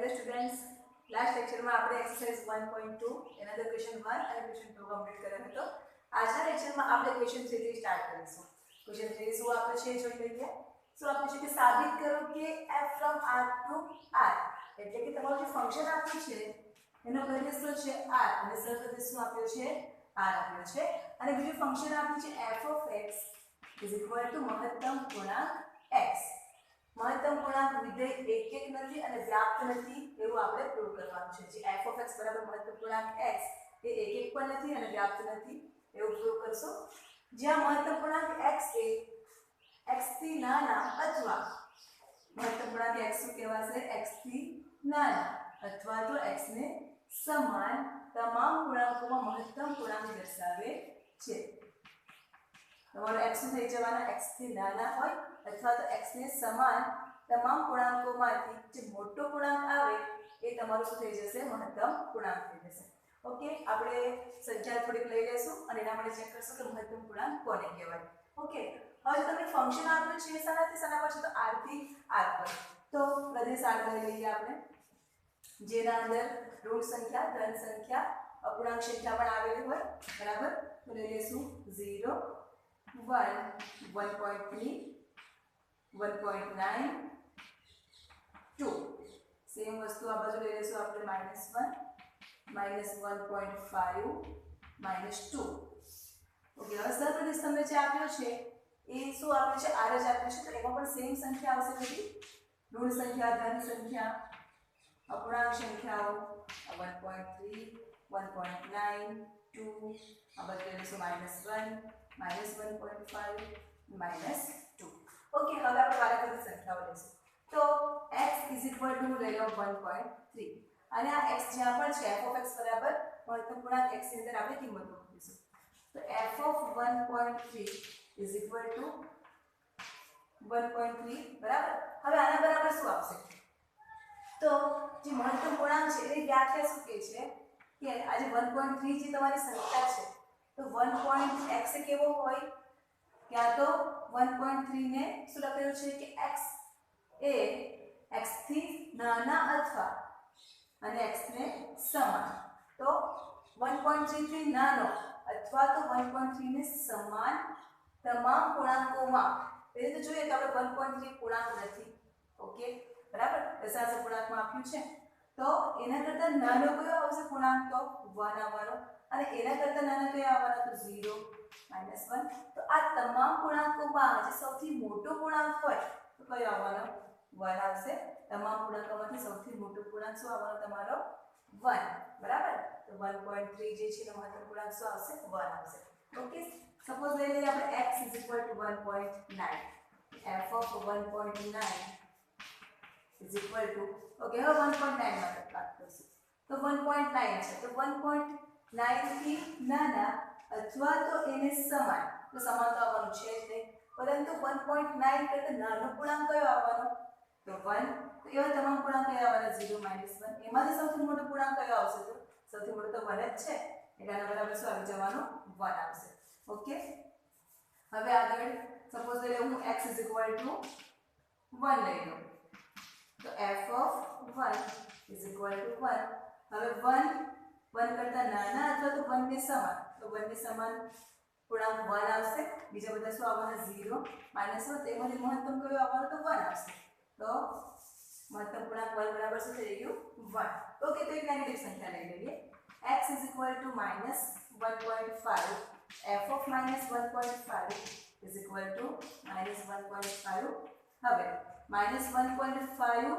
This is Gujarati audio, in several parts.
હેલો સ્ટુડન્ટ્સ, લાસ્ટ લેક્ચરમાં આપણે એક્સરસાઇઝ 1.2 એના અંદર ક્વેશ્ચન 1 અને ક્વેશ્ચન 2 કમ્પ્લીટ કર્યો હતો. આજના લેક્ચરમાં આપણે ક્વેશ્ચન 3 થી સ્ટાર્ટ કરીશું. ક્વેશ્ચન 3 શું આપ્યું છે જોઈ લઈએ. શું આપ્યું છે કે સાબિત કરો કે f from r to r, એટલે કે તમારું જે ફંક્શન આપ્યું છે એનો પ્રદેશ શું છે r અને સહપ્રદેશ શું આપ્યો છે r આપ્યો છે, અને બીજું ફંક્શન આપ્યું છે f of x મહત્તમ પૂર્ણાંક x. મહત્તમ પૂર્ણાંક વિધેય એક એક નથી અને વ્યાપ્ત નથી એવું આપણે પ્રૂવ કરવાનું છે. જે f of x બરાબર મહત્તમ પૂર્ણાંક x એ એક એક પણ નથી અને વ્યાપ્ત નથી એવું પ્રૂવ કરશો. જ્યાં મહત્તમ પૂર્ણાંક x એ x થી નાના અથવા મહત્તમ પૂર્ણાંક x શું કહેવાશે x થી નાના અથવા તો x ને સમાન તમામ પૂર્ણાંકોમાં મહત્તમ પૂર્ણાંક દર્શાવે છે. તમારો x થઈ જવાના x થી નાના હોય અથવા તો x ને સમાન તમામ પૂર્ણાંકોમાંથી જે મોટો પૂર્ણાંક આવે એ તમારું શું થઈ જશે મહત્તમ પૂર્ણાંક થઈ જશે. ઓકે, આપણે સંખ્યા થોડીક લઈ લેશું અને એના માટે ચેક કરશું કે મહત્તમ પૂર્ણાંક કોને કહેવાય. ઓકે, હવે તમને ફંક્શન આપ્યું છે શાના પર છે તો r થી r પર. તો પ્રદેશ r લઈ લઈએ આપણે, જેના અંદર ઋણ સંખ્યા, ધન સંખ્યા, અપૂર્ણાંક સંખ્યા પણ આવેલી હોય. બરાબર, તો લઈ લેશું 0 1 1.3 1.9 2. સેમ વસ્તુ આ બાજુ લઈ લેશું આપણે -1 -1.5 -2. ઓકે, હવે સહપ્રદેશ તમને જે આપ્યો છે એ શું આપ્યું છે r જ આપ્યું છે, તો એમાં પણ સેમ સંખ્યા આવશે બધી, ઋણ સંખ્યા, ધન સંખ્યા, અપૂર્ણાંક સંખ્યાઓ 1.3 1.9 2. આ બધું લઈ લેશું -1 -1.5 -2. ઓકે, હવે આપણે વારાફરતી સંખ્યાઓ લઈશું. તો x લઈ લો 1.3 અને આ x જ્યાં પણ છે f of x બરાબર મહત્તમ પૂર્ણાંક x ની અંદર આપણે કિંમત મૂકીશું. તો f of 1.3 1.3 બરાબર. હવે આના બરાબર શું આપશે, તો જે મહત્તમ પૂર્ણાંક છે એની વ્યાખ્યા શું કહે છે કે આ જે 1.3 જે તમારી સંખ્યા છે તો 1.x કેવો હોય, ક્યાં તો 1.3 ને શું લખેલું છે કે x એ x થી નાના અથવા અને x ને સમાન. તો 1.3 થી નાનો અથવા તો 1.3 ને સમાન તમામ પૂર્ણાંકોમાં, એટલે તો જોઈએ તો આપણે 1.3 પૂર્ણાંક નથી. ઓકે, બરાબર, દશાંશ પૂર્ણાંકમાં આપ્યું છે તો એના કરતા નાનો કયો આવશે પૂર્ણાંક, તો 1 આવવાનો, અને એના કરતા નાના કયો આવવાનો તો 0 -1. તો આ તમામ પૂર્ણાંકોમાં જે સૌથી મોટો પૂર્ણાંક હોય તો કયો આવવાનો 1 આવશે. તમામ પૂર્ણાંકોમાંથી સૌથી મોટો પૂર્ણાંક શું આવવાનો તમારો 1. બરાબર, તો 1.3 જે છે એનો મહત્તમ પૂર્ણાંક શું આવશે 1 આવશે. ઓકે, સપોઝ લઈ લઈએ આપણે x 1.9, f of 1.9 ઓકે, હવે 1.9 માટે વાત કરીશું. તો 1.9 છે તો 1.9 થી નાના અથવા તો એને સમાન, તો સમાન તો આવવાનું છે જ નહીં, પરંતુ 1.9 કરતા નાનો પૂર્ણાંક કયો આવવાનો તો 1. તો એવા તમામ પૂર્ણાંક કયા આવવાના 0 -1. એમાંથી સૌથી મોટો પૂર્ણાંક કયો આવશે, તો સૌથી મોટો તો 1 જ છે એટલે આના બરાબર શું આવી જવાનું 1 આવશે. ઓકે, હવે આગળ સપોઝ લઈ લે હું x 1 લઈ લઉં, તો f of 1 હવે 1 કરતા નાના અથવા તો 1 ને સમાન, તો 1 ને સમાન પૂર્ણાંક 1 આવશે. બીજા બધા શું આવવાના 0 -1, તેમાંથી મહત્તમ કયો આવવાનો તો 1 આવશે. તો મહત્તમ પૂર્ણાંક 1 બરાબર શું થઈ ગયું 1. ઓકે, તો એક નેગેટિવ સંખ્યા લઈ લઈએ, x -1.5, f of -1.5 -1.5. હવે -1.5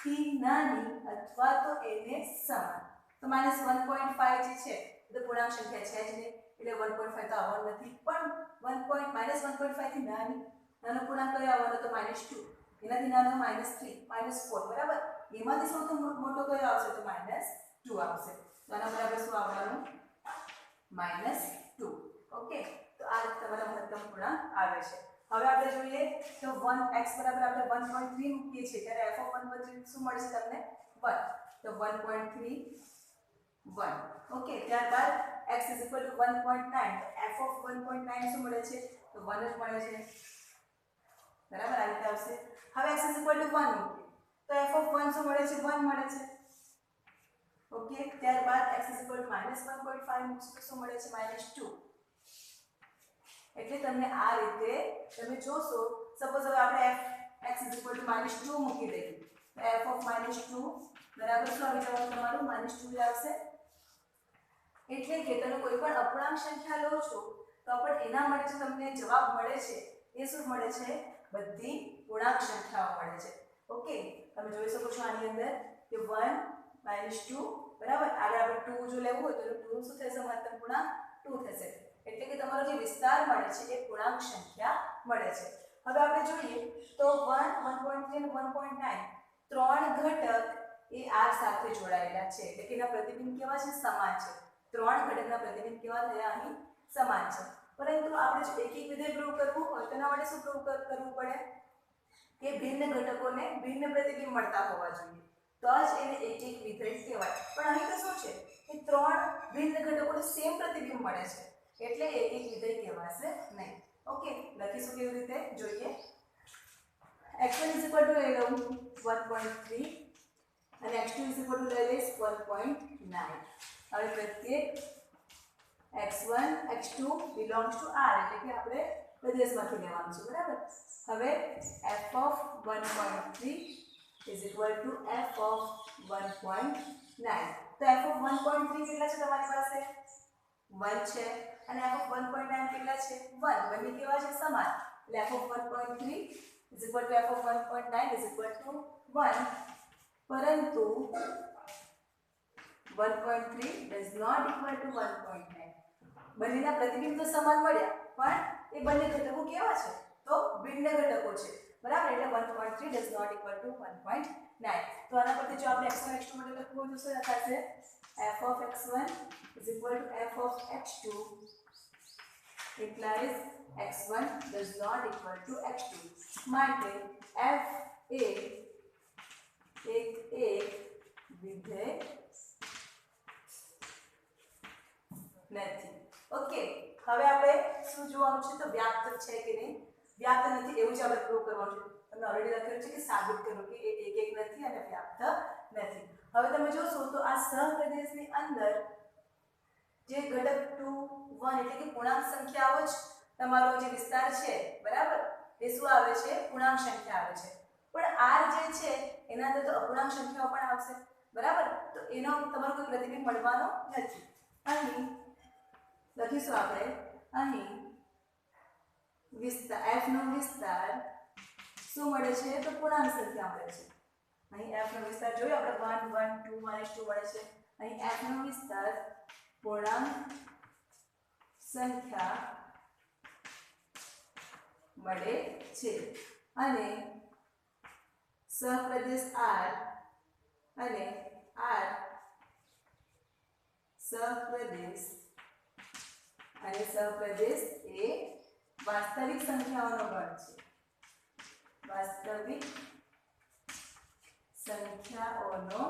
થી નાની અથવા તો એને સમાન, તો -1.5 જે છે એ તો પૂર્ણાંક સંખ્યા છે જ નહીં એટલે 1.5 તો આવવાનું નથી, પણ -1.5 થી નાનો પૂર્ણાંક કયો આવવાનો તો -2, એનાથી નાનો -3 -4. બરાબર, એમાંથી સૌથી મોટો કયો આવશે તો -2 આવશે. તો આના બરાબર શું આવવાનું -2. ઓકે, તો આ તમારા મહત્તમ પૂર્ણાંક આવે છે. હવે આપણે જોઈએ તો 1x બરાબર આપણે 1.3 મૂકીએ છીએ ત્યારે f of 1.3 શું મળશે તમને 1. તો 1.3 1. ઓકે, ત્યારબાદ x 1.9, તો f of 1.9 શું મળે છે તો 1 જ મળે છે. બરાબર, આ રીતે આવશે. હવે x 1 મૂકીએ તો f ઓફ 1 શું મળે છે 1 મળે છે ઓકે ત્યારબાદ x -1.5 મૂકશું તો શું મળે છે -2 એટલે તમને આ રીતે તમે જોશો સપોઝ હવે આપણે x -2 મૂકી દઈએ તો f ઓફ -2 બરાબર શું આવી જવાનું તમારું -2 જ આવશે એટલે કે તમે કોઈ પણ અપૂર્ણાંક સંખ્યા લો છો તો પણ એના માટે જે તમને જવાબ મળે છે એ શું મળે છે બધી પૂર્ણાંક સંખ્યાઓ મળે છે ઓકે તમે જોઈ શકો છો આની અંદર કે 1 -2 બરાબર આગળ આપણે 2 જો લેવું હોય તો 2 શું થશે મહત્તમ પૂર્ણાંક 2 થશે એટલે કે તમારો જે વિસ્તાર મળે છે એ પૂર્ણાંક સંખ્યા મળે છે હવે આપણે જોઈએ તો 1 1.3 અને 1.9 ત્રણ ઘટક એ r સાથે જોડાયેલા છે એટલે કે એના પ્રતિબિંબ કેવા છે સમાન છે ત્રણ ઘટકના પ્રતિબિંબ કેવા થયા અહીં સમાન છે પરંતુ આપણે જો એક વિધેય પ્રૂવ કરવું હોય તો એના માટે શું પ્રૂવ કરવું પડે કે ભિન્ન ઘટકોને ભિન્ન પ્રતિબિંબ મળતા હોવા જોઈએ તો જ એને એક વિધેય કહેવાય પણ અહીં તો શું છે કે ત્રણ ભિન્ન ઘટકોને સેમ પ્રતિબિંબ મળે છે એટલે એક વિધેય કહેવાશે નહીં ઓકે લખીશું કેવી રીતે જોઈએ x1 લઈ લઉં 1.3 અને x2 લઈ લઈશ 1.9 હવે પ્રત્યેક x1 x2 belongs to r એટલે કે આપણે પ્રદેશમાંથી લેવાનું છે બરાબર હવે f of 1.3 is equal to f of 1.9 તો f of 1.3 કેટલા છે તમારી પાસે 1 છે અને f of 1.9 કેટલા છે 1 બંને કેવા છે સમાન એટલે f of 1.3 is equal to f of 1.9 is equal to 1 પરંતુ 1.3 does not equal to 1.9 બંનેના પ્રતિબિંબ તો સમાન મળ્યા પણ એ બંને ઘટકો કેવા છે તો ભિન્ન ઘટકો છે બરાબર એટલે 1.3 does not equal to 1.9 તો આના પરથી જો આપણે x1 x2 માટે લખવું હોય તો શું લખાશે f of x1 is equal to f of x2 implies x1 does not equal to x2 માટે f એ એક વિધેય નથી ઓકે હવે આપણે શું જોવાનું છે તો વ્યાપ્ત છે કે નહીં વ્યાપ્ત નથી એવું જ આપણે પ્રૂવ કરવાનું છે તમને ઓલરેડી લખેલું છે કે સાબિત કરો કે એ એક નથી અને વ્યાપ્ત નથી હવે તમે જોશો તો આ સહપ્રદેશની અંદર જે ઘટક 2 1 એટલે કે પૂર્ણાંક સંખ્યાઓ જ તમારો જે વિસ્તાર છે બરાબર એ શું આવે છે પૂર્ણાંક સંખ્યા આવે છે પણ r જે છે એના અંદર તો અપૂર્ણાંક સંખ્યાઓ પણ આવશે બરાબર તો એનો તમારો કોઈ પ્રતિબિંબ મળવાનો નથી અહીં લખીશું આપણે અહીં વિસ્તાર f નો વિસ્તાર શું મળે છે તો પૂર્ણાંક સંખ્યા મળે છે અહીં f નો વિસ્તાર જોયો આપણે 1 1 2 -2 મળે છે અહીં f નો વિસ્તાર પૂર્ણાંક સંખ્યા મળે છે અને સહપ્રદેશ r અને r સહપ્રદેશ એ વાસ્તવિક સંખ્યાઓનો ગણ છે વાસ્તવિક સંખ્યાઓનો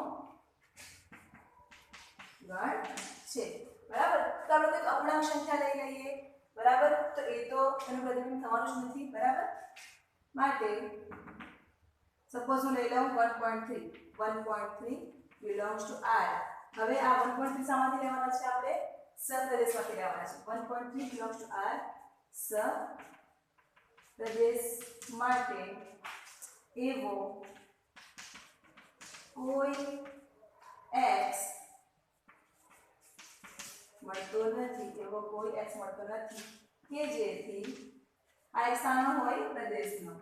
ગણ છે બરાબર તો આપણે કોઈ અપૂર્ણાંક સંખ્યા લઈ લઈએ બરાબર તો એ તો એનું પ્રતિબિંબ થવાનું જ નથી બરાબર માટે સપોઝ હું લઈ લઉં 1.3 belongs to r હવે આ 1.3 સામાંથી લેવાના છે આપણે સહપ્રદેશમાંથી લેવાના છે 1.3 belongs to r સહપ્રદેશ માટે એવો કોઈ x મળતો નથી એવો કોઈ x મળતો નથી કે જેથી આ એક સ્થાનો હોય પ્રદેશનો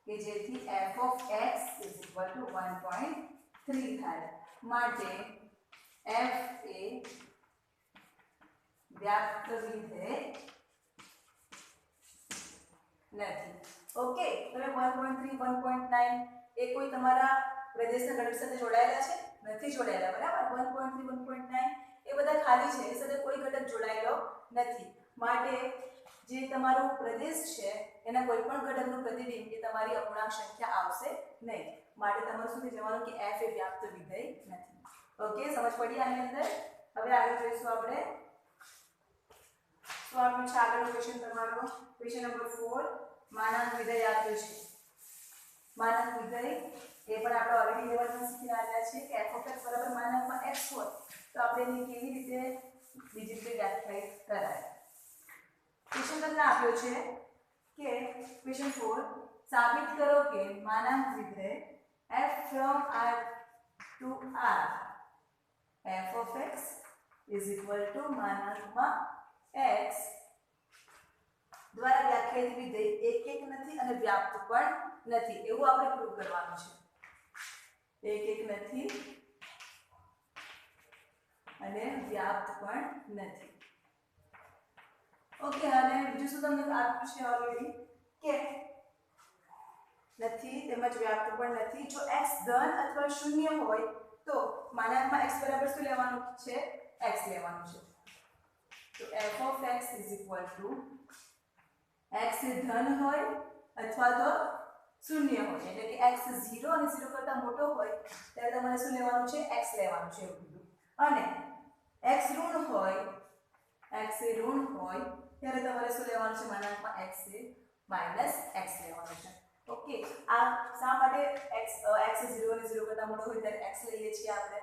કે જેથી f of x is equal to 1.3 થાય માટે f એ વ્યાપ્ત વિધેય નથી ઓકે તમે 1.3 1.9 એ કોઈ તમારા પ્રદેશના ઘટક સાથે જોડાયેલા છે નથી જોડાયેલા બરાબર 1.3 1.9 એ બધા ખાલી છે એ સાથે કોઈ ઘટક જોડાયેલો નથી માટે જે તમારો પ્રદેશ છે એના કોઈ પણ ઘટકનું પ્રતિબિંબ એ તમારી અપૂર્ણાંક સંખ્યા આવશે નહીં માટે તમારે શું થઈ જવાનું કે f એ વ્યાપ્ત વિધેય નથી ઓકે સમજ પડી આની અંદર હવે આગળ જોઈશું આપણે તો આપણો છે આગળનો ક્વેશ્ચન તમારો ક્વેશ્ચન નંબર 4 માનાંક વિધેય આપ્યું છે માનાંક વિધેય એ પણ આપણે ઓલરેડી લેવલમાં શીખીને આવ્યા છીએ કે f of x બરાબર માનાંકમાં x હોય તો આપણે એની કેવી રીતે બીજી રીતે વ્યાખ્યાયિત કરાય. ક્વેશ્ચન તમને આપ્યો છે કે ક્વેશ્ચન 4 સાબિત કરો કે માનાંક વિધેય f from r to r f of x is equal to માનાંકમાં x દ્વારા વ્યાખ્યાયિત વિધેય એક એક નથી અને વ્યાપ્ત પણ નથી એવું આપણે પ્રૂવ કરવાનું છે. એક એક નથી અને વ્યાપ્ત પણ નથી. ઓકે, અને બીજું શું તમને આપ્યું છે ઓલરેડી કે નથી તેમજ વ્યાપ્ત પણ નથી. જો x ધન અથવા શૂન્ય હોય તો માનાંકમાં x બરાબર શું લેવાનું છે? x લેવાનું છે. તો f of x is equal to x એ ધન હોય અથવા તો શૂન્ય હોય એટલે કે x 0 અને 0 કરતા મોટો હોય ત્યારે તમારે શું લેવાનું છે? x લેવાનું છે એવું કીધું. અને x ઋણ હોય x એ ઋણ હોય ત્યારે તમારે શું લેવાનું છે? માનાંકમાં x એ માઈનસ x લેવાનું છે. ઓકે, આ શા માટે x 0 અને 0 કરતા મોટો હોય ત્યારે x લઈએ છીએ આપણે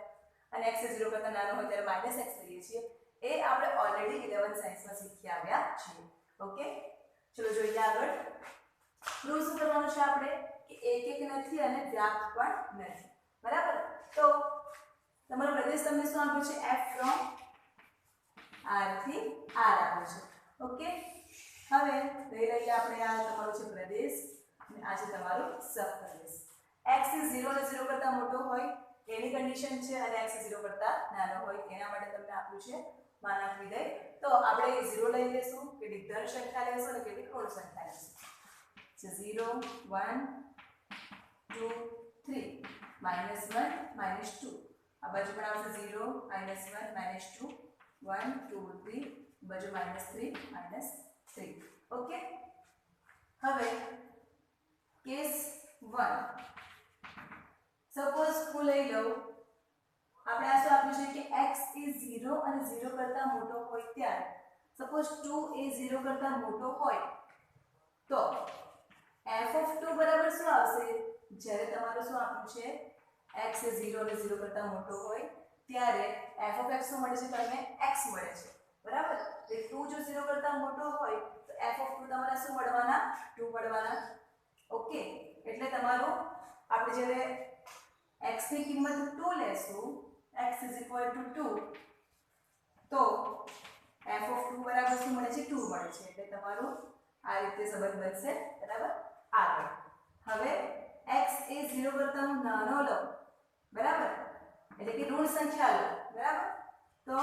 અને x 0 કરતા નાનો હોય ત્યારે માઈનસ x લઈએ છીએ. એ આપણે ઓલરેડી 11 સાયન્સમાં શીખી આવ્યા છીએ. ઓકે, ચલો જોઈએ આગળ. પ્રૂવ શું કરવાનું છે આપણે કે એક એક નથી અને વ્યાપ્ત પણ નથી. બરાબર? તો તમારો પ્રદેશ તમને શું આપ્યું છે? f from r થી r આપ્યું છે. ઓકે, હવે લઈ લઈએ આપણે આ તમારો છે પ્રદેશ અને આ છે તમારો સબપ્રદેશ. x એ 0 અને 0 કરતા મોટો હોય એની કન્ડિશન છે અને x 0 કરતા નાનો હોય એના માટે તમને આપ્યું છે માનાંક વિધેય. તો આપણે 0 લઈ લેશું, કેટલીક ધન સંખ્યા લેશું અને કેટલીક ઋણ સંખ્યા લેશું. So 0 1 2 3 -1 -2 આ બાજુ પણ આવશે 0 -1 -2 1 2 3 બાજુ -3 -3. ઓકે, હવે કેસ 1 સપોઝ હું લઈ લઉં આપણે આ શું આપ્યું છે કે x એ 0 અને 0 કરતા મોટો હોય ત્યારે સપોઝ 2 એ 0 કરતા મોટો હોય તો f of 2 બરાબર શું આવશે? જ્યારે તમારું શું આપ્યું છે x એ 0 અને 0 કરતા મોટો હોય ત્યારે f of x શું મળે છે? તમને x મળે છે. બરાબર? એટલે 2 જો 0 કરતા મોટો હોય તો f of 2 તમારા શું મળવાના? 2 મળવાના. ઓકે, એટલે તમારું આપણે જ્યારે x ની કિંમત 2 લેશું x is equal to 2 તો f of 2 બરાબર શું મળે છે? 2 મળે છે. એટલે તમારું આ રીતે સંબંધ બનશે. બરાબર? આગળ હવે x એ 0 કરતા નાનો લો. બરાબર? એટલે કે ઋણ સંખ્યા લો. બરાબર? તો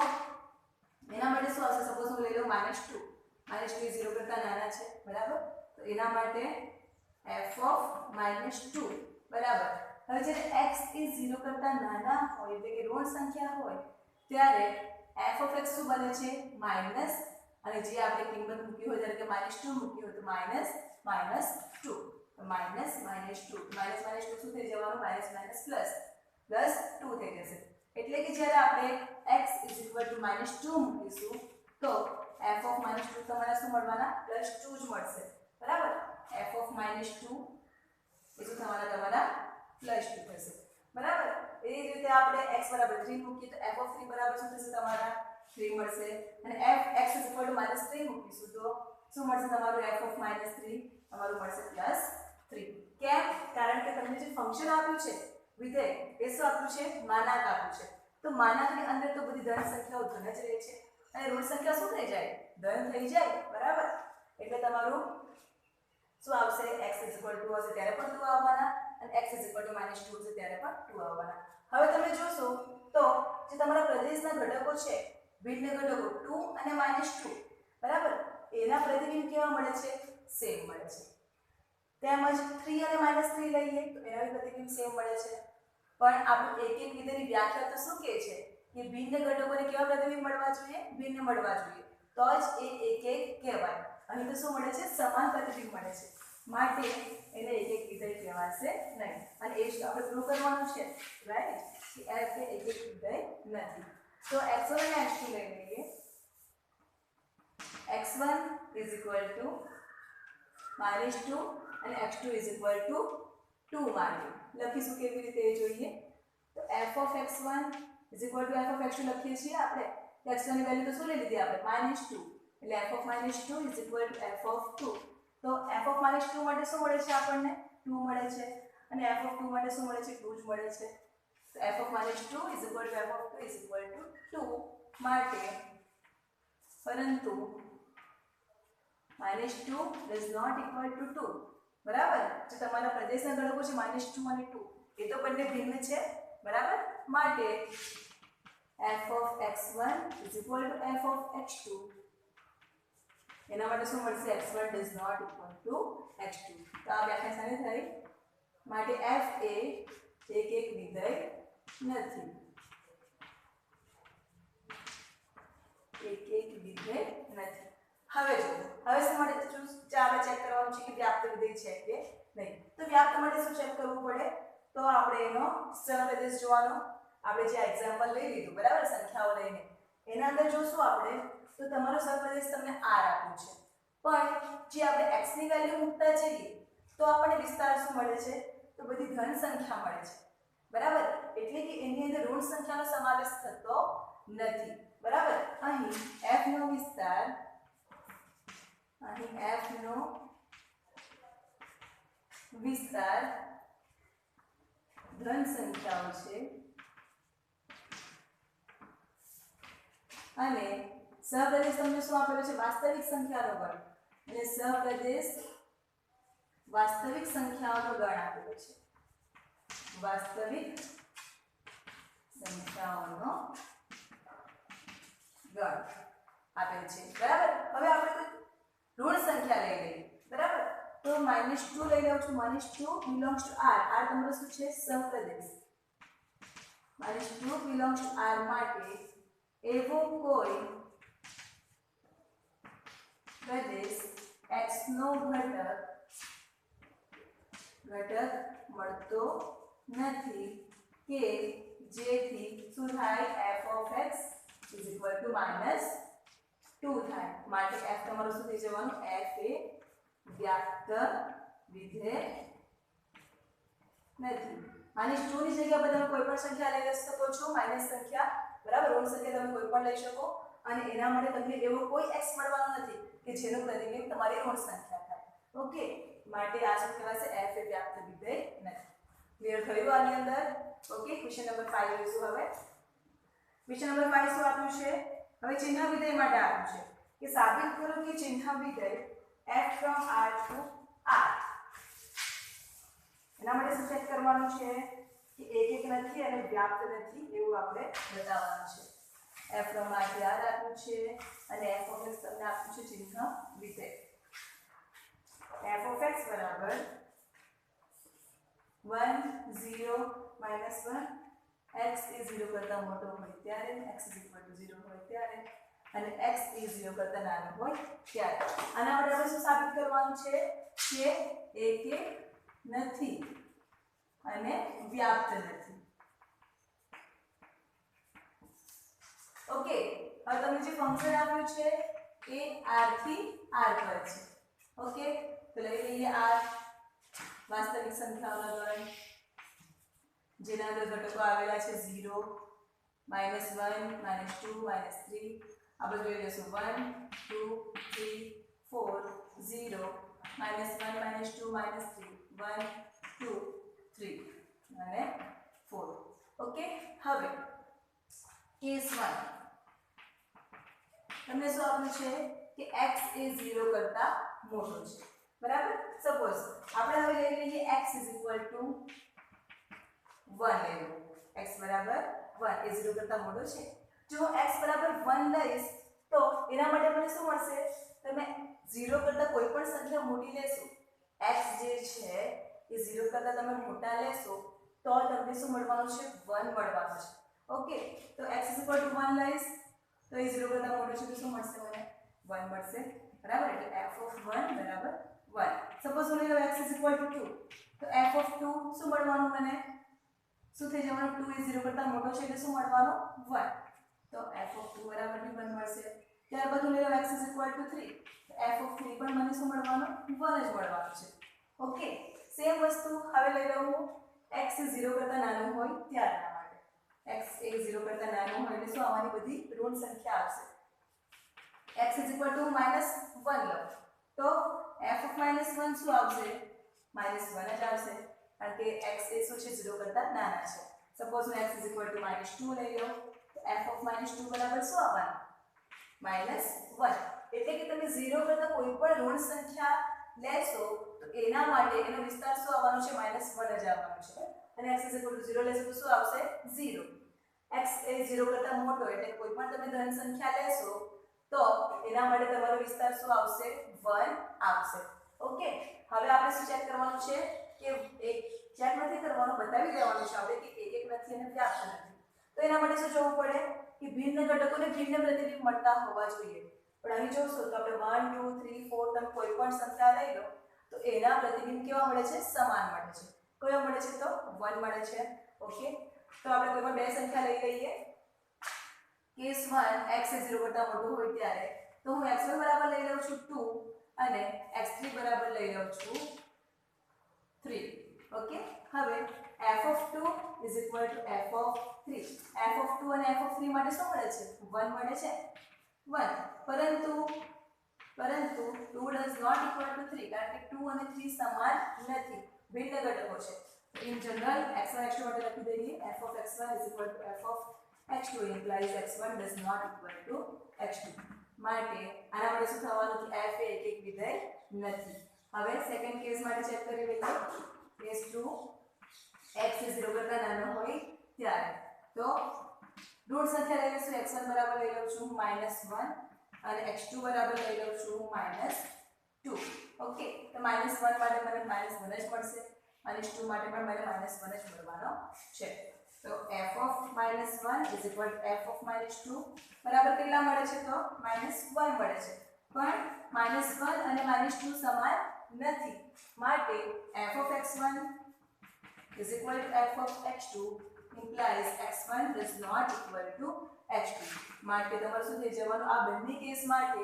એના માટે શું આવશે? સપોઝ હું લઈ લઉં -2 -2 એ 0 કરતા નાના છે. બરાબર? તો એના માટે f of -2 બરાબર. હવે જ્યારે x એ 0 કરતા નાના હોય એટલે કે ઋણ સંખ્યા હોય ત્યારે f of x શું બને છે? માઈનસ અને જે આપણે કિંમત મૂકી હોય જ્યારે કે -2 મૂકી હોય તો માઈનસ -2 માઈનસ -2 શું થઈ જવાનું? માઈનસ માઈનસ પ્લસ પ્લસ 2 થઈ જશે. એટલે કે જ્યારે આપણે x -2 મૂકીશું તો f of -2 તમારા શું મળવાના? +2 જ મળશે. બરાબર? f of -2 એ શું થવાના? તમારા +2 થશે. બરાબર? એ જ રીતે આપણે x બરાબર 3 મૂકીએ તો f of 3 બરાબર શું થશે? તમારા 3 મળશે. અને x -3 મૂકીશું તો શું મળશે? તમારું f of -3 તમારું મળશે +3. કેમ? કારણ કે તમને જે ફંક્શન આપ્યું છે વિધેય એ શું આપ્યું છે? માનાંક આપ્યું છે. તો માનાંકની અંદર તો બધી ધન સંખ્યાઓ ધન જ રહે છે અને ઋણ સંખ્યા શું થઈ જાય? ધન થઈ જાય. બરાબર? એટલે તમારું શું આવશે? x = 2 હશે ત્યારે પણ 2 આવવાના અને x = -2 હશે ત્યારે પણ 2 આવવાના. હવે તમે જોશો તો જે તમારા પ્રદેશના ઘટકો છે ભિન્ન ઘટકો 2 અને -2 બરાબર એના પ્રતિબિંબ કેવા મળે છે? સેમ મળે છે. તેમજ 3 અને -3 લઈએ તો એના પ્રતિબિંબ સેમ મળે છે. પણ આપણું એક એક વિધેયની વ્યાખ્યા તો શું કહે છે કે ભિન્ન ઘટકોને કેવા પ્રતિબિંબ મળવા જોઈએ? ભિન્ન મળવા જોઈએ. તો જ એ એક એક કહેવાય. અહીં તો શું મળે છે? સમાન પ્રતિબિંબ મળે છે. માટે એને એક એક વિધેય કહેવાશે નહીં. અને એ જ આપણે પ્રૂવ કરવાનું છે. રાઈટ? કે f એ એક એક વિધેય નથી. તો x1 અને x2 લઈ લઈએ. x1 = -2 અને x2 = 2 માટે લખીશું કેવી રીતે એ જોઈએ તો f of x1 f of x2 લખીએ છીએ આપણે x1 ની વેલ્યુ તો શું લઈ લીધી આપણે -2 એટલે f of -2 f of 2 તો f of -2 માટે શું મળે છે આપણને 2 મળે છે અને f of 2 માટે શું મળે છે 2 જ મળે છે તો f of -2 f of 2 2 માટે પરંતુ -2 does not equal to 2 બરાબર જો તમારા પ્રદેશના ઘટકો છે -2 અને 2 એ તો બંને ભિન્ન છે બરાબર માટે f of x1 f of x2 એના માટે શું મળશે x1 does not equal to x2 તો આ વ્યાખ્યા સારી થઈ માટે f એ એક વિધેય નથી એક વિધેય નથી હવે જો હવે શું માટે આપણે ચેક કરવાનું છે કે વ્યાપ્ત વિધેય છે કે નહીં તો વ્યાપ્ત માટે શું ચેક કરવું પડે તો આપણે એનો સહપ્રદેશ જોવાનો આપણે જે એક્ઝામ્પલ લઈ લીધું બરાબર સંખ્યાઓ લઈને એના અંદર જોશું આપણે તો તમારો સહપ્રદેશ તમને r આપ્યું છે પણ જે આપણે x ની વેલ્યુ મૂકતા જઈએ તો આપણને વિસ્તાર શું મળે છે તો બધી ધન સંખ્યા મળે છે બરાબર એટલે કે એની અંદર ઋણ સંખ્યાનો સમાવેશ થતો નથી બરાબર અહીં f નો વિસ્તાર ધન સંખ્યાઓ છે અને સહપ્રદેશ તમને શું આપેલો છે વાસ્તવિક સંખ્યાનો ગણ એટલે સહપ્રદેશ વાસ્તવિક સંખ્યાઓનો ગણ આપેલો છે વાસ્તવિક સંખ્યાઓનો ગણ આપેલ છે બરાબર હવે આપણે કોઈ ઋણ સંખ્યા લઈ લઈએ બરાબર તો -2 લઈ લઉં છું -2 belongs to r r તમારો શું છે સહપ્રદેશ -2 belongs to r માટે એવો કોઈ પ્રદેશ x નો ઘટક મળતો નથી કે જેથી શું થાય f of x -2 થાય માટે f તમારું શું થઈ જવાનું f એ વ્યાપ્ત વિધેય નથી -2 ની જગ્યા પર તમે કોઈ પણ સંખ્યા લઈ શકો છો માઈનસ સંખ્યા બરાબર ઋણ સંખ્યા તમે કોઈ પણ લઈ શકો અને એના માટે તમને એવો કોઈ x મળવાનો નથી કે જેનું પ્રતિબિંબ તમારી ઋણ સંખ્યા થાય ઓકે માટે આ શું કહેવાશે f એ વ્યાપ્ત વિધેય નથી ક્લિયર થયું આની અંદર ઓકે ક્વેશ્ચન નંબર 5 જોઈશું હવે ક્વેશ્ચન નંબર 5 શું આપ્યું છે હવે ચિહ્ન વિધેય માટે આપ્યું છે કે સાબિત કરો કે ચિહ્ન વિધેય f from r to r એના માટે શું ચેક કરવાનું છે કે એક નથી અને વ્યાપ્ત નથી એવું આપણે બતાવવાનું છે f from r થી r આપ્યું છે અને f of x તમને આપ્યું છે ચિહ્ન વિધેય f of x બરાબર 1 0 -1 x એ 0 કરતા મોટો હોય ત્યારે x 0 હોય ત્યારે અને x એ 0 કરતા નાનો હોય ત્યારે આના માટે આપણે શું સાબિત કરવાનું છે કે એક નથી અને વ્યાપ્ત નથી ઓકે હવે તમને જે ફંક્શન આપ્યું છે એ r થી r પર છે ઓકે તો લઈ લઈએ r વાસ્તવિક સંખ્યાઓનો ગણ જેના અંદર ઘટકો આવેલા છે 0 -1 -2 -3 આ બધું જોઈ લેશું 1 2 3 4 0 -1 -2 -3 1 2 3 અને 4 ઓકે હવે કેસ 1 તમને શું આપ્યું છે કે x એ 0 કરતા મોટો છે બરાબર સપોઝ આપણે હવે લઈ લઈએ x 1 લેવું x બરાબર 1 એ 0 કરતા મોટો છે જો x બરાબર 1 લઈશ તો એના માટે મને શું મળશે તમે 0 કરતા કોઈ પણ સંખ્યા મોટી લેશો x જે છે એ 0 કરતા તમે મોટા લેશો તો તમને શું મળવાનું છે 1 મળવાનું છે ઓકે તો x 1 લઈશ તો એ 0 કરતા મોટો છે તો શું મળશે મને 1 મળશે બરાબર એટલે f of 1 બરાબર 1 સપોઝ હું લઈ લઉં x 2 તો f of 2 શું મળવાનું મને શું થઈ જવાનું 2 એ 0 કરતા મોટો છે એટલે શું મળવાનું 1 તો f of 2 બરાબર 1 મળશે ત્યારબાદ હું લઈ લઉં x 3 તો f of 3 પણ મને શું મળવાનું 1 જ મળવાનું છે ઓકે સેમ વસ્તુ હવે લઈ લઉં હું x એ 0 કરતા નાનું હોય ત્યારના માટે. x એ 0 કરતા નાનું હોય એટલે શું આવવાની બધી ઋણ સંખ્યા આવશે. x is equal to -1 લો તો f of -1 શું આવશે? -1 જ આવશે કારણ કે x એ શું છે 0 કરતા નાના છે. સપોઝ હું x is equal to -2 લઈ લઉં તો f of -2 બરાબર શું આવવાનું? -1. એટલે કે તમે 0 કરતા કોઈ પણ ઋણ સંખ્યા લેશો તો એના માટે એનો વિસ્તાર શું આવવાનો છે? -1 જ આવવાનો છે. અને x is equal to 0 લેશો તો શું આવશે? 0. x એ 0 કરતા મોટો એટલે કોઈ પણ તમે ધન સંખ્યા લેશો તો એના માટે તમારો વિસ્તાર શું આવશે? 1 આવશે. ઓકે, હવે આપણે શું ચેક કરવાનું છે કે એક ચેક નથી કરવાનું, બતાવી દેવાનું છે આપણે કે એક નથી અને વ્યાપ્ત નથી. તો એના માટે શું જોવું પડે કે ભિન્ન ઘટકોને ભિન્ન પ્રતિબિંબ મળતા હોવા જોઈએ. પણ અહીં જોશો તો આપણે 1 2 3 4 તમે કોઈ પણ સંખ્યા લઈ લો તો એના પ્રતિબિંબ કેવા મળે છે? સમાન મળે છે. કયો મળે છે? તો 1 મળે છે. ઓકે, તો આપણે કોઈ પણ બે સંખ્યા લઈ લઈએ. કેસ 1 x એ 0 કરતા મોટો હોય ત્યારે તો હું x1 બરાબર લઈ લઉં છું 2 અને x3 બરાબર લઈ લઉં છું 3. ઓકે, હવે f of 2 is equal to f of 3. f of 2 અને f of 3 માટે શું મળે છે? 1 મળે છે. 1 પરંતુ 2 does not equal to 3 કારણ કે 2 અને 3 સમાન નથી, ભિન્ન ઘટકો છે. In general x1 x2 માટે લખી દઈએ f of x1 is equal to f of x2 implies x1 does not equal to x2. માટે આના માટે શું થવાનું કે f એ એક વિધેય નથી. હવે સેકન્ડ કેસ માટે ચેક કરી લઈએ. કેસ 2 x એ 0 કરતા નાનો હોય ત્યારે તો ઋણ સંખ્યા લઈ લઈશું. x1 બરાબર લઈ લઉં છું -1 અને x2 બરાબર લઈ લઉં છું -2. ઓકે, તો -1 માટે મને -1 જ મળશે અને 2 માટે પણ મને -1 જ મળવાનો છે. તો f of -1 is equal to f of -2 બરાબર કેટલા મળે છે? તો -1 મળે છે. પણ -1 અને -2 સમાન નથી માટે f of x1 is equal to f of x2 implies x1 does not equal to x2. માટે તમારે શું થઈ જવાનું? આ બંને કેસ માટે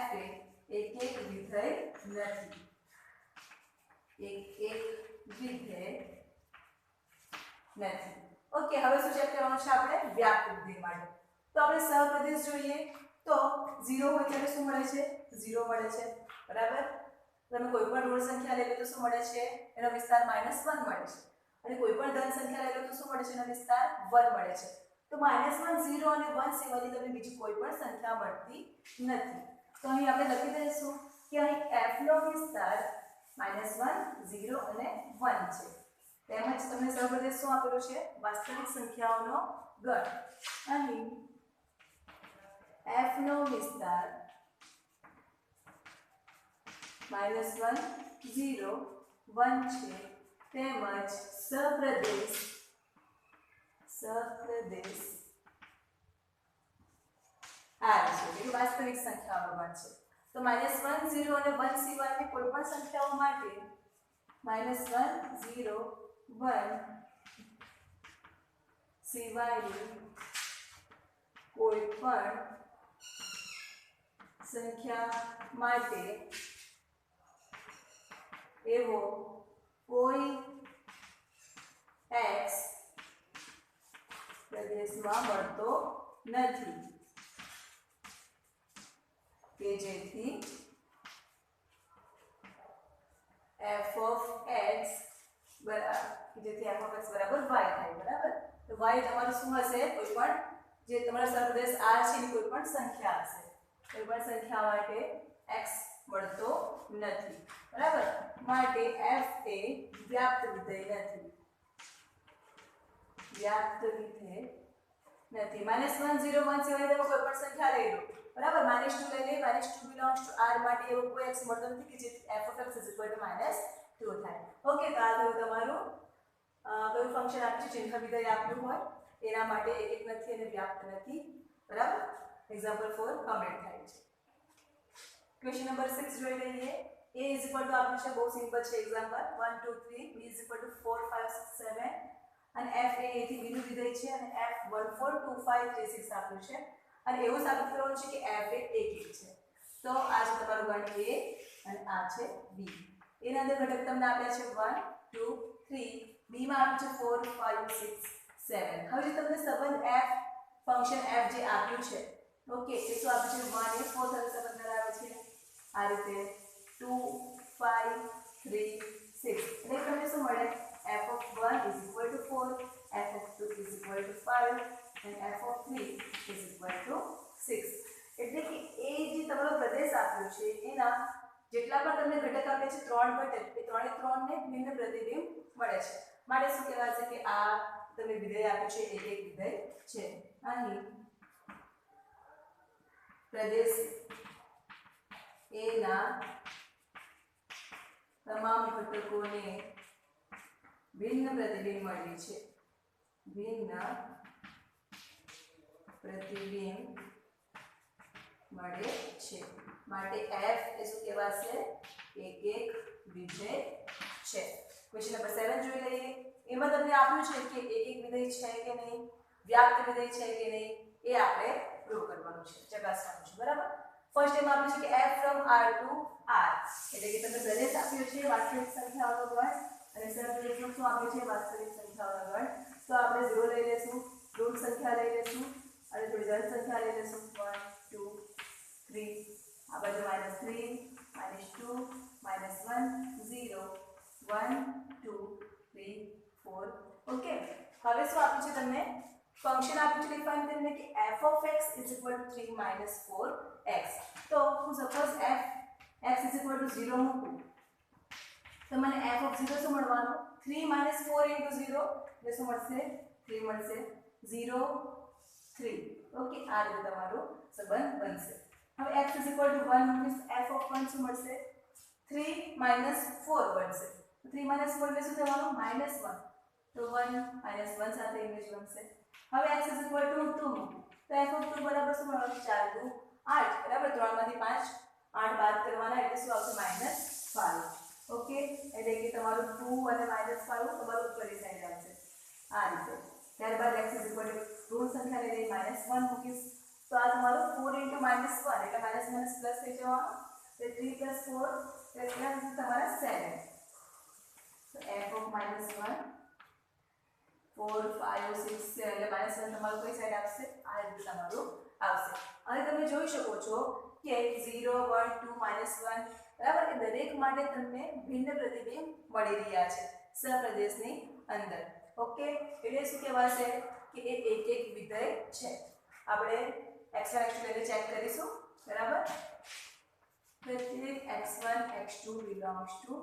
f એ એક વિધેય નથી. એક વિધેય નથી. ઓકે, હવે શું ચેક કરવાનું છે આપણે? વ્યાપ્ત વિધેય માટે. તો આપણે સહપ્રદેશ જોઈએ તો 0 હોય ત્યારે શું મળે છે? 0 મળે છે. બરાબર, તમે કોઈ પણ ઋણ સંખ્યા લઈ લો તો શું મળે છે? એનો વિસ્તાર -1 મળે છે. અને કોઈ પણ ધન સંખ્યા લઈ લો તો શું મળે છે? એનો વિસ્તાર 1 મળે છે. તો -1 0 અને 1 સિવાયની તમને બીજી કોઈ પણ સંખ્યા મળતી નથી. તો અહીં આપણે લખી દઈશું કે અહીં f નો વિસ્તાર -1 0 અને 1 છે. તેમજ તમને સહપ્રદેશ શું આપેલો છે? વાસ્તવિક સંખ્યાઓનો ગણ. અહીં f નો વિસ્તાર -1 0 1 છે. તેમજ સહપ્રદેશ r છે, એટલે વાસ્તવિક સંખ્યાઓનો ગણ છે. તો -1 0 અને 1 સિવાયની કોઈ પણ સંખ્યાઓ માટે -1 0 1 સિવાયની કોઈ પણ સંખ્યા માટે એવો કોઈ x પ્રદેશમાં મળતો નથી કે જેથી f of x બરાબર y થાય. બરાબર, તો y તમારું શું હશે? કોઈ પણ જે તમારા સહપ્રદેશ r છે એની કોઈ પણ સંખ્યા હશે. કોઈ પણ સંખ્યા માટે x મળતો નથી. બરાબર, માટે f એ વ્યાપ્ત વિધેય નથી. વ્યાપ્ત વિધેય નથી. -1 0 1 સિવાય તમે કોઈ પણ સંખ્યા લઈ લો. બરાબર, -2 લઈ લે, -2 belongs to r માટે એવો કોઈ x મળતો નથી કે જે f of x is equal to -2 થાય. ઓકે, તો આ થયું તમારું કયું ફંક્શન આપ્યું છે? ચિહ્ન વિધેય આપ્યું હોય એના માટે એક નથી અને વ્યાપ્ત નથી. બરાબર, એક્ઝામ્પલ 4 કમ્પ્લીટ થાય છે. ક્વેશ્ચન નંબર 6 જોઈ લઈએ. a is equal to આપ્યું છે, બહુ સિમ્પલ છે. Example 1 2 3, b is equal to 4 5 6 7 અને f એ થી b નું વિધેય છે અને f 1 4 2 5 3 6 આપ્યું છે અને એવું સાબિત કરવાનું છે કે f એ એક છે. તો આ છે તમારું ગણ a અને આ છે b. એના અંદર ઘટક તમને આપ્યા છે 1 2 3, બી માં આપ્યું છે 4 5 6 7. હવે જે તમને સંબંધ f ફંક્શન f જે આપ્યું છે, ઓકે, એ શું આપ્યું છે 1 એ 4 સાથે સંબંધ ધરાવે છે આ રીતે 2 5 3 6. એટલે તમને શું મળે f(1) = 4, f(2) = 5 and f(3) = 6. એટલે કે એ જે તમારો પ્રદેશ આપ્યો છે એના જેટલા પણ તમને ઘટક આપ્યા છે ત્રણ ઘટક, એ ત્રણે ત્રણને ભિન્ન પ્રતિબિંબ મળે છે. માટે શું કહેવાશે કે આ તમે વિધેય આપ્યું છે એક એક વિધેય છે. અહીં પ્રદેશ A ના તમામ ઘટકોને ભિન્ન પ્રતિબિંબ મળે છે. ભિન્ન પ્રતિબિંબ મળે છે. માટે f એ શું કહેવાશે એક એક વિધેય છે. ક્વેશ્ચન નંબર 7 જોઈ લઈએ. એમાં તમને આપ્યું છે કે એક એક વિધેય છે કે નહીં, વ્યાપ્ત વિધેય છે કે નહીં, એ આપણે પ્રૂવ કરવાનું છે, ચકાસવાનું છે. બરાબર. ફર્સ્ટ એમાં આપ્યું છે કે f from r to r, એટલે કે તમને પ્રદેશ આપ્યો છે વાસ્તવિક સંખ્યાઓનો ગણ અને સહપ્રદેશમાં શું આપ્યું છે વાસ્તવિક સંખ્યાઓનો ગણ. તો આપણે 0 લઈ લેશું, ઋણ સંખ્યા લઈ લેશું અને થોડી ધન સંખ્યા લઈ લેશું 1 2 3, આ બાજુ -3 -2 -1 0 1 2 3 4. ઓકે, હવે શું આપ્યું છે તમને ફંક્શન આપ્યું છે ડિફાઇન કરીને કે f of x = 3 - 4x. તો હું સપોઝ x = 0 મૂકું તો મને f of 0 શું મળવાનું 3 - 4 * 0 એટલે શું મળશે 3 મળશે 0 3. ઓકે, આ રીતે તમારો સંબંધ બનશે. હવે x = 1 મૂકીશ f of 1 શું મળશે 3 - 4 બનશે. 3 - 4 એટલે શું થવાનું -1, તો 1 - 1 સાથે ઇમેજ બનશે. હવે x = 2 મૂકું તો f of 2 બરાબર શું મળવાનું 4 × 2 8, બરાબર. 3 માંથી 5 8 બાદ કરવાના એટલે શું આવશે -5. ઓકે, એટલે કે તમારું 2 અને -5 તમારું ઉપરની સાઈડ આવશે આ રીતે. ત્યારબાદ x = ઋણ સંખ્યા લઈ લઈ -1 મૂકીશ તો આ તમારું 4 × -1 એટલે માઇનસ માઇનસ પ્લસ થઈ જવાનું. એટલે 3 + 4 એટલે તમારા 7. તો f of -1 4 5 6 7 એટલે -1 તમારું કઈ સાઈડ આવશે આ રીતે તમારું આવશે. અને તમે જોઈ શકો છો કે 0 1 2 -1, બરાબર, એ દરેક માટે તમને ભિન્ન પ્રતિબિંબ મળી રહ્યા છે સહપ્રદેશની અંદર. ઓકે, એટલે શું કહેવાશે કે એ એક એક વિધેય છે. આપણે x1 x2 લઈને ચેક કરીશું. બરાબર. પ્રત્યેક x1 x2 belongs to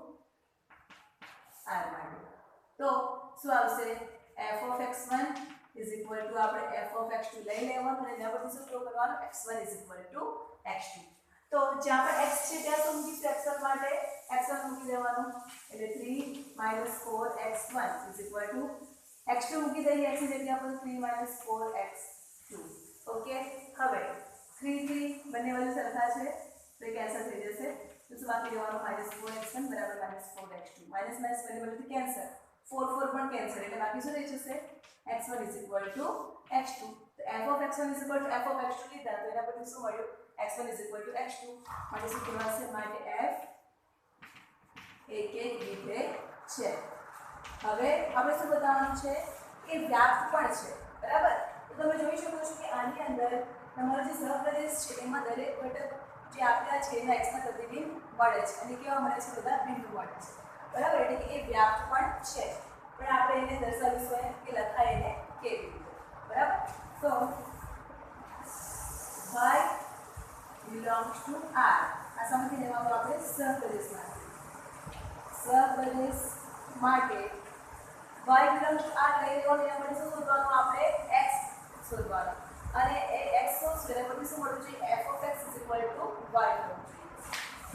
r માટે. તો શું આવશે f of x1 = આપણે f of x2 લઈ લેવાનું અને એના પરથી શું પ્રૂવ કરવાનું x1 = x2. તો જ્યાં પર x છે ત્યાં શું મૂકીશું x1 માટે x1 મૂકી દેવાનું એટલે 3 - 4x1 = x2 મૂકી દઈએ x ની જગ્યા પર 3 - 4x2. ઓકે, હવે 3 3 બંને બાજુ સરખા છે તો એ કેન્સલ થઈ જશે. તો શું બાકી રહેવાનું -4x1 = -4x2. માઇનસ માઇનસ બંને બાજુથી કેન્સલ, 4 4 પણ કેન્સલ એટલે બાકી શું રહી જશે x1 = x2. તો f of x1 = f of x2 લીધા તો એના પરથી શું મળ્યું x1 = x2. માટે શું કહેવાશે માટે f એક એક વિધેય છે. હવે આપણે શું બતાવવાનું છે કે વ્યાપ્ત પણ છે. બરાબર. તો તમે જોઈ શકો છો કે આની અંદર તમારો જે સહપ્રદેશ છે એમાં દરેક ઘટક જે આપ્યા છે એના x ના પ્રતિબિંબ મળે છે અને કેવા મળે છે બધા બિંદુ મળે છે. બરાબર, એટલે કે એ વ્યાપ્ત પણ છે. પણ આપણે એને દર્શાવીશું કે લખાય એને કેવી રીતે. બરાબર. તો y belongs to r. આ સમજી લેવાનું આપણે સહપ્રદેશ માટે y belongs to r લઈ લેવાનું. એના માટે શું શોધવાનું આપણે x શોધવાનું અને એ x શોધશું એટલે પછી શું મળવું જોઈએ f of x = y મળવું જોઈએ.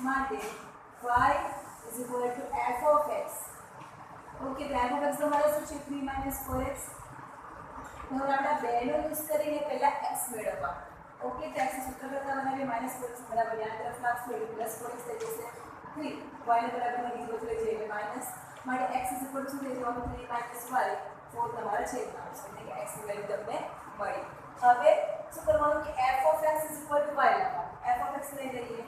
માટે y = f of x. Okay, તો f of x તમારે શું છે 3 - 4x. તો હવે આપણે બેનો યુઝ કરીને પહેલા x મેળવવા. ઓકે, તો x સૂત્ર કરતા બનાવીએ -4x બરાબર યાદ તરફ લાગશે એટલે +4x થઈ જશે 3. y ને બરાબર બીજી બાજુ લઈ જઈએ એટલે માઈનસ. માટે x = શું થઈ જવાનું 3 - y 4 તમારે છેદમાં આવશે એટલે કે x ની વેલ્યુ તમને મળી. હવે શું કરવાનું કે f of x = y લખવાનું. f of x લઈ લઈએ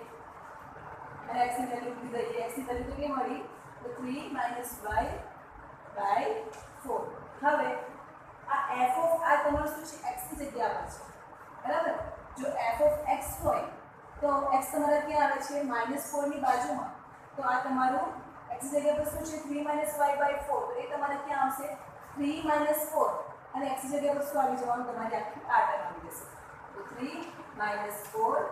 અને x ની વેલ્યુ મૂકી દઈએ. x ની વેલ્યુ કેટલી મળી? તો 3 - y/4. હવે આ f ઓફ આ તમારું શું છે? x ની જગ્યા પર છે, બરાબર? જો f ઓફ x હોય તો x તમારા ક્યાં આવે છે? -4 ની બાજુમાં. તો આ તમારું x ની જગ્યા પર શું છે? 3 - y/4. તો એ તમારે ક્યાં આવશે? 3 - 4. અને x ની જગ્યા પર શું આવી જવાનું? તમારી આખી આ ટર્મ આવી જશે. તો 3 - 4 *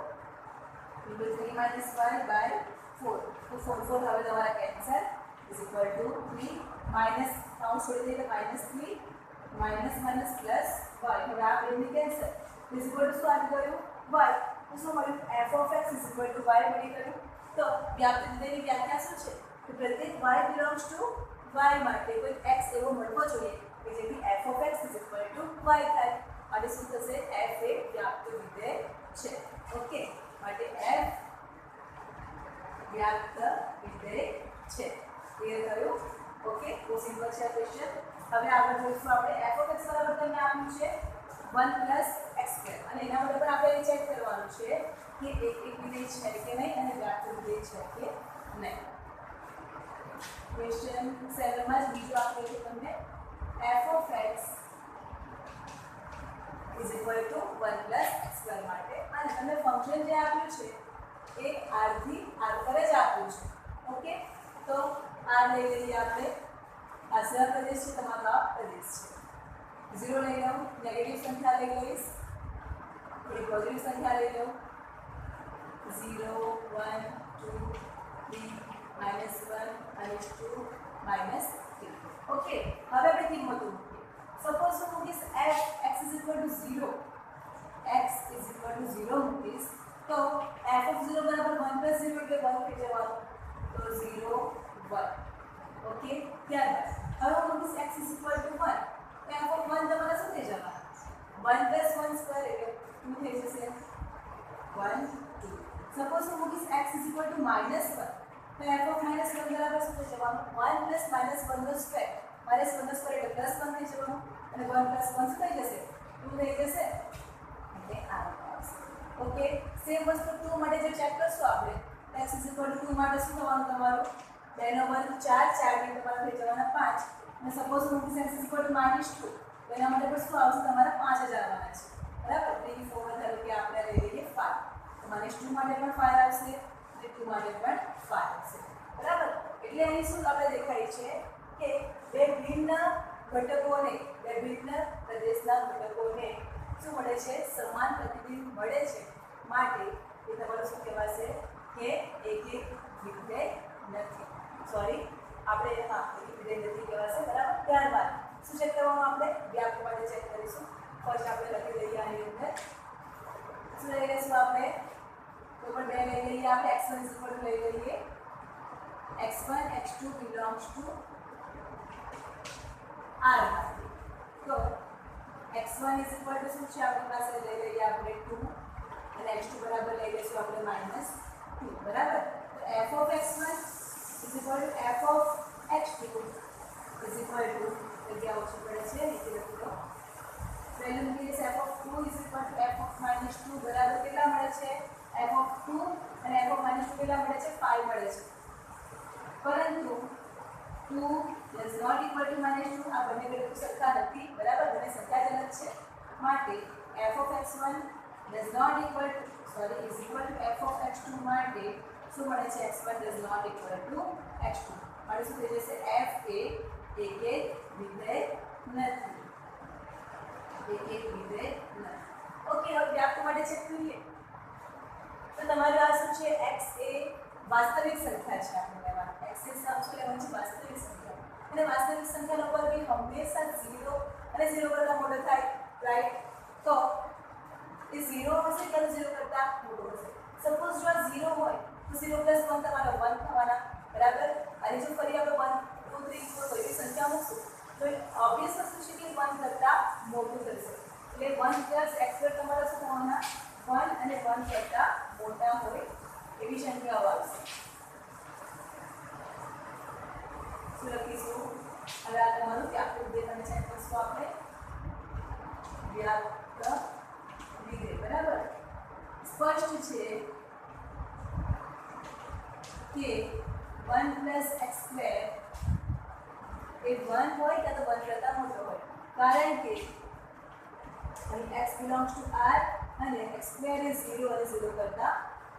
3 - y/4. તો 4 હવે તમારા cancel is equal to 3 minus count છોડી દઈએ તો -3 માઇનસ માઇનસ પ્લસ y. હવે આ બેની કેન્સલ ઇઝ ઇક્વલ ટુ શું આવી ગયું? y. તો શું મળ્યું? f of x is equal to y મળી ગયું. તો વ્યાપ્ત વિધેયની વ્યાખ્યા શું છે? કે પ્રત્યેક y બિલોંગ્સ ટુ y માટે કોઈ x એવો મળવો જોઈએ કે જેથી f of x is equal to y થાય. અને શું થશે? f એ વ્યાપ્ત વિધેય છે. ઓકે, માટે f વ્યાપ્ત વિધેય છે. ક્લિયર થયું? ઓકે, બહુ સિમ્પલ છે આ ક્વેશ્ચન. હવે આગળ જોઈશું આપણે f ઓફ x બરાબર તમને આપ્યું છે 1 + x². અને એના માટે પણ આપણે ચેક કરવાનું છે કે એક વિધેય છે કે નહીં અને વ્યાપ્ત વિધેય છે કે નહીં. ક્વેશ્ચન 7 માં જ બીજું આપ્યું છે તમને f of x is equal to 1 + x² માટે. અને તમને ફંક્શન જે આપ્યું છે એ r થી r પર જ આપ્યું છે. ઓકે, તો r લઈ લઈએ આપણે. આ સહ પ્રદેશ છે, તમારો આ પ્રદેશ છે. 0 લઈ લઉં, નેગેટિવ સંખ્યા લઈ લઈશ, થોડી પોઝિટિવ સંખ્યા લઈ લઉં. 0 1 2 3 -1 અને 2 -3. ઓકે, હવે આપણે કિંમતો મૂકીએ. સપોઝ હું મૂકીશ x is equal to 0. x is equal to 0 મૂકીશ તો f ઓફ 0 બરાબર 1 + 0 એટલે 1 થઈ જવાનું. તો 0 1. ઓકે, ત્યારબાદ હવે હું મૂકીશ x ઇઝ ઇક્વલ ટુ 1. તો f ઓફ 1 તમારા શું થઈ જવાના? 1 + 1² એટલે 2 થઈ જશે. 1 2. સપોઝ હું મૂકીશ x ઇઝ ઇક્વલ ટુ -1. તો f ઓફ -1 બરાબર શું થઈ જવાનું? 1 + -1² -1² એટલે +1 થઈ જવાનું. અને 1 + 1 શું થઈ જશે? 2 થઈ જશે. એટલે આ આવશે. ઓકે, સેમ વસ્તુ 2 માટે જે ચેક કરશું આપણે, x ઇઝ ઇક્વલ ટુ 2 માટે શું થવાનું તમારું? 2 નો વર્ગ 4, 4 ને તમારા થઈ જવાના 5. અને સપોઝ હું x ઇઝ ઇક્વલ ટુ -2 તો એના માટે પણ શું આવશે? તમારા 5 જ આવવાના છે, બરાબર? 3 4 ધારો કે આપણે લઈ લઈએ 5. તો -2 માટે પણ 5 આવશે અને 2 માટે પણ 5 આવશે, બરાબર? એટલે અહીં શું આપણે દેખાય છે કે બે ભિન્ન ઘટકોને, બે ભિન્ન પ્રદેશના ઘટકોને શું મળે છે? સમાન પ્રતિબિંબ મળે છે. માટે એ તમારું શું કહેવાશે? કે એક વિધેય નથી. સોરી, આપણે હા એક વિધેય નથી કહેવાશે, બરાબર? ત્યારબાદ શું ચેક કરવાનું? આપણે વ્યાપ્ત માટે ચેક કરીશું. ફર્સ્ટ આપણે લખી દઈએ આની અંદર. શું લઈ લઈશું આપણે? તો પણ બે લઈ લઈએ આપણે. x1 ઇઝ ઇક્વલ ટુ લઈ લઈએ x1 x2 belongs to r. તો x1 ઇઝ ઇક્વલ ટુ શું છે આપણી પાસે? લઈ લઈએ આપણે 2 અને x2 બરાબર લઈ લઈશું આપણે -2, બરાબર? તો f of x1 is equal to f of x2 is equal to જગ્યા ઓછી પડે છે, નીચે લખી દો. વેલ્યુ મૂકીએ f of 2 is equal to f of -2 બરાબર કેટલા મળે છે? f ઓફ 2 અને f ઓફ -2 કેટલા મળે છે? 5 મળે છે. પરંતુ 2 ઇઝ નોટ ઇક્વલ ટુ -2. આ બંને વેલ્યુ સરખા નથી, બરાબર? બંને સંખ્યાજનક છે. માટે f of x1 does not equal to is equal to f of x2 માટે શું મળે છે? x1 does not equal to x2. માટે શું થઈ જશે? f એ એક વિધેય નથી. એક વિધેય નથી. ઓકે, હવે વ્યાપ્ત માટે ચેક કરીએ. તો તમારું આ શું છે? x એ વાસ્તવિક સંખ્યા છે. આપણે લેવાનું x એ શું લેવાનું છે? વાસ્તવિક સંખ્યા. અને વાસ્તવિક સંખ્યાનો વર્ગ હંમેશા 0 અને 0 કરતા મોટો થાય, રાઈટ? તો એ 0 હશે કે 0 કરતા મોટો હશે. સપોઝ જો આ 0 હોય તો 0 + 1 તમારો 1 થવાના, બરાબર? અને જો ફરી આપણે 1 2 3 4 કોઈ સંખ્યા મૂકશું તો ઓબ્વિયસ વસ્તુ છે કે 1 કરતા મોટું થશે. એટલે 1 + x² તમારો શું થવાના? 1 અને 1 કરતા મોટા હોય એવી સંખ્યાઓ આવશે. શું લખીશું? હવે આ તમારું વ્યાપ્ત વિધેય તમે ચેક કરશો આપણે. વ્યાપ્ત વિધેય, બરાબર? સ્પષ્ટ છે કે 1 + x² એ 1 હોય કાં તો 1 કરતાં મોટો હોય, કારણ કે અહીં x belongs to R અને x² એ 0 અને 0 કરતાં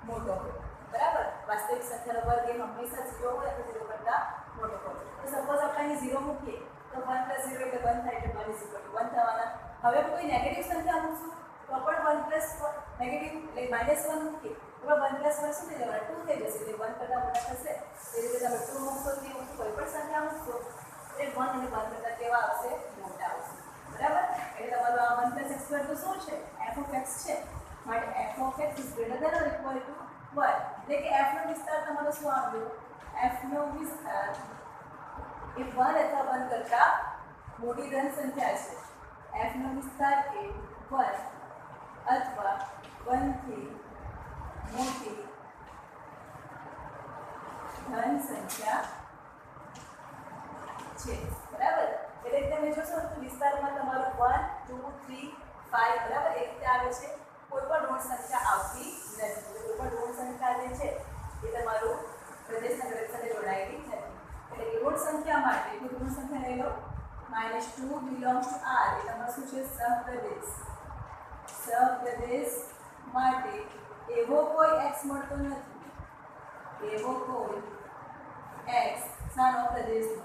મોટો હોય, બરાબર. વાસ્તવિક સંખ્યાનો વર્ગ એ હંમેશા 0 હોય અથવા 0 કરતાં મોટો હોય. તો સપોઝ આપણે અહીં 0 મૂકીએ તો 1 + 0 એટલે 1 થાય, એટલે 1 = 1 થવાના. હવે કોઈ નેગેટિવ સંખ્યા મૂકશું તો પણ 1 + નેગેટિવ એટલે -1 મૂકીએ તો 1 + 1 શું થઈ જવાના? 2 થઈ જશે, એટલે 1 કરતાં મોટા થશે. એ રીતે તમે 2 મૂકશો, 3 મૂકશો, કોઈ પણ સંખ્યા મૂકશો એટલે 1 અને 1 કરતાં કેવા આવશે? મોટા આવશે, બરાબર. એટલે તમારું આ 1 + x² તો શું છે? f(x) છે. માટે f(x) > 1 એટલે કે f નો વિસ્તાર તમારો શું આવ્યો? f નો વિસ્તાર એ 1 અથવા 1 કરતાં મોટી ધન સંખ્યા છે. f નો વિસ્તાર એ 1 અથવા 1 થી મોટી ધન સંખ્યા છે, બરાબર. એટલે તમે જોશો તો વિસ્તારમાં તમારું 1, 2, 3, 5 બરાબર એ રીતે આવે છે. કોઈ પણ ઋણ સંખ્યા આવતી નથી. કોઈ પણ ઋણ સંખ્યા જે છે એ તમારું પ્રદેશના ઘટક સાથે જોડાયેલી નથી. એટલે કે ઋણ સંખ્યા માટે કોઈ ઋણ સંખ્યા લઈ લો, -2 belongs to R એ તમારું શું છે? સહપ્રદેશ. સહપ્રદેશ માટે એવો કોઈ x મળતો નથી, એવો કોઈ x શાનો? પ્રદેશનો.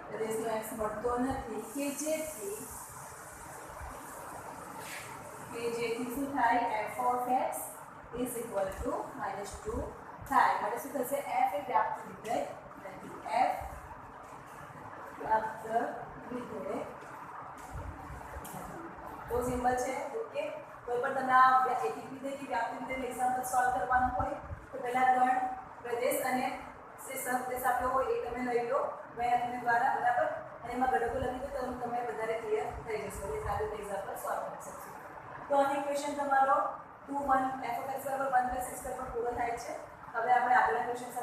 પ્રદેશનો x મળતો નથી કે જેથી શું થાય? f(x) = -2 થાય. માટે શું થશે? f એ વ્યાપ્ત વિધેય નથી. f વ્યાપ્ત વિધેય તો સિમ્પલ છે. ઓકે. કોઈ પણ તમે આ એકિક વિધેય કે વ્યાપ્ત વિધેયનું એક્ઝામ્પલ સોલ્વ કરવાનું હોય તો પહેલા ગણ, પ્રદેશ અને જે સહપ્રદેશ આપ્યો હોય એ તમે લઈ લો વ્યાખ્યાન દ્વારા, બરાબર. અને એમાં ઘટકો લખી દો તો તમે વધારે ક્લિયર થઈ જશો. એટલે સારું એક્ઝામ્પલ સોલ્વ કરી શકશો. તો અહીં ક્વેશ્ચન તમારો 2 1 f(x) = 1 + x² પૂરો થાય છે. હવે આપણે આગળના ક્વેશ્ચન